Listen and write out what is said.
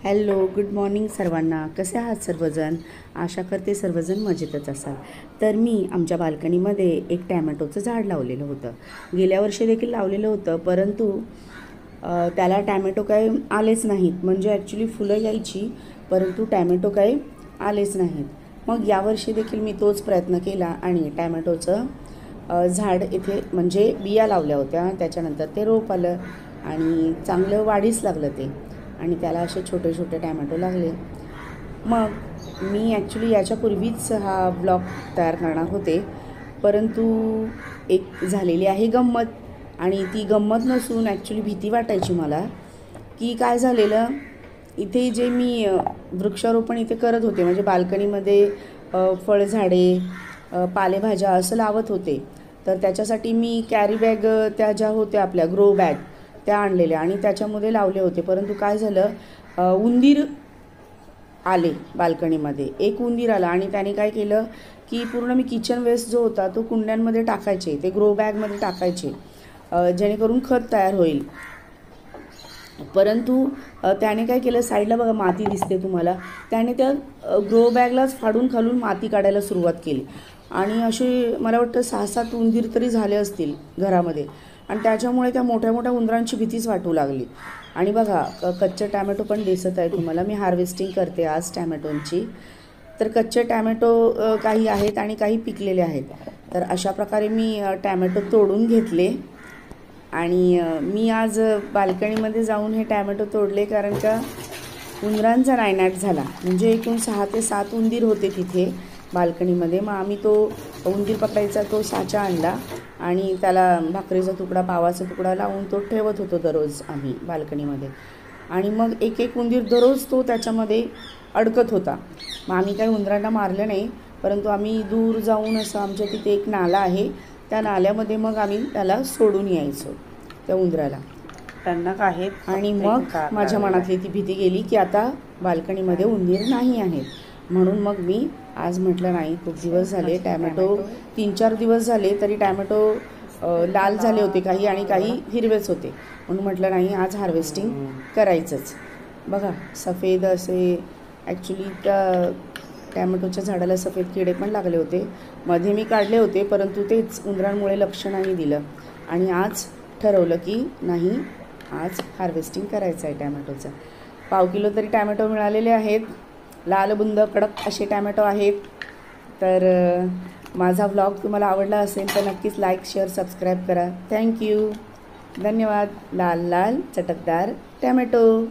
Hello, good morning सर्वांना. कसे आहात सर्वजण? आशा करते सर्वजण मजेतच असाल. तर मी आमच्या बाल्कनीमध्ये एक टॅमॅटोचं झाड लावलेलं होतं. गेल्या वर्षी देखील लावलेलं होतं, परंतु त्याला टॅमॅटो काही आलेच नाहीत. म्हणजे ॲक्च्युली फुलं यायची, परंतु टॅमॅटो काही आलेच नाहीत. मग यावर्षी देखील मी तोच प्रयत्न केला आणि टॅमॅटोचं झाड इथे म्हणजे बिया लावल्या होत्या. त्याच्यानंतर ते रोप आलं आणि चांगलं वाढीस लागलं ते, आणि त्याला असे छोटे छोटे टॅमॅटो लागले. मग मी ॲक्च्युली याच्यापूर्वीच हा ब्लॉग तयार करणार होते, परंतु एक झालेली आहे गंमत. आणि ती गंमत नसून ॲक्च्युली भीती वाटायची मला, की काय झालेलं इथे जे मी वृक्षारोपण इथे करत होते, म्हणजे बाल्कनीमध्ये फळझाडे, पालेभाज्या असं लावत होते. तर त्याच्यासाठी मी कॅरी बॅग त्या ज्या होत्या आपल्या ग्रो बॅग त्या आणलेल्या आणि त्याच्यामध्ये लावले होते. परंतु काय झालं, उंदीर आले बाल्कनीमध्ये. एक उंदीर आला आणि त्याने काय केलं की पूर्ण मी किचन वेस्ट जो होता तो कुंड्यांमध्ये टाकायचे, ते ग्रो बॅगमध्ये टाकायचे, जेणेकरून खत तयार होईल. परंतु त्याने काय केलं, साईडला बघा माती दिसते तुम्हाला, त्याने त्या ग्रो बॅगलाच फाडून खालून माती काढायला सुरुवात केली. आणि असे मला वाटतं 6-7 उंदीर तरी झाले असतील घरामध्ये. आणि त्याच्यामुळे त्या मोठ्या मोठ्या उंदरांची भीतीच वाटू लागली. आणि बघा कच्चे टॅमॅटो पण दिसत आहे तुम्हाला. मी हार्वेस्टिंग करते आज टॅमॅटोंची. तर कच्चे टॅमॅटो काही आहेत आणि काही पिकलेले आहेत. तर अशा प्रकारे मी टॅमॅटो तोडून घेतले आणि मी आज बाल्कनीमध्ये जाऊन हे टॅमॅटो तोडले, कारण का उंदरांचा नायनाट झाला. म्हणजे एकूण 6 ते 7 उंदीर होते तिथे बाल्कनीमध्ये. मग आम्ही तो उंदीर पकडायचा तो साचा आणला आणि त्याला भाकरीचा तुकडा, पावाचा तुकडा लावून तो ठेवत होतो दररोज आम्ही बाल्कनीमध्ये. आणि मग एक एक उंदीर दररोज तो त्याच्यामध्ये अडकत होता. मग आम्ही काही उंदरांना मारलं नाही, परंतु आम्ही दूर जाऊन असं आमच्या तिथे एक नाला आहे, त्या नाल्यामध्ये मग आम्ही त्याला सोडून यायचो त्या उंदराला. टणक आहेत. आणि मग माझ्या मनातली ती भीती गेली की आता बाल्कनीमध्ये उंदीर नाही आहेत. म्हणून मग मी आज म्हटलं नाही, खूप दिवस झाले टॅमॅटो, 3-4 दिवस झाले तरी टॅमॅटो लाल झाले होते काही आणि काही हिरवेच होते. म्हणून म्हटलं नाही, आज हार्वेस्टिंग करायचंच. बघा सफेद असे, ॲक्च्युली त्या टॅमॅटोच्या झाडाला सफेद किडे पण लागले होते. मध्ये मी काढले होते, परंतु तेच उंदरांमुळे लक्ष नाही दिलं. आणि आज ठरवलं की नाही, आज हार्वेस्टिंग करायचं आहे टॅमॅटोचं. 1/2 किलो तरी टॅमॅटो मिळालेले आहेत. लाल बुंद कडक असे टॅमॅटो आहेत. तर माझा व्लॉग तुम्हाला आवडला असेल तर नक्कीच लाईक, शेअर, सबस्क्राईब करा. थँक्यू, धन्यवाद. लाल लाल चटकदार टॅमॅटो.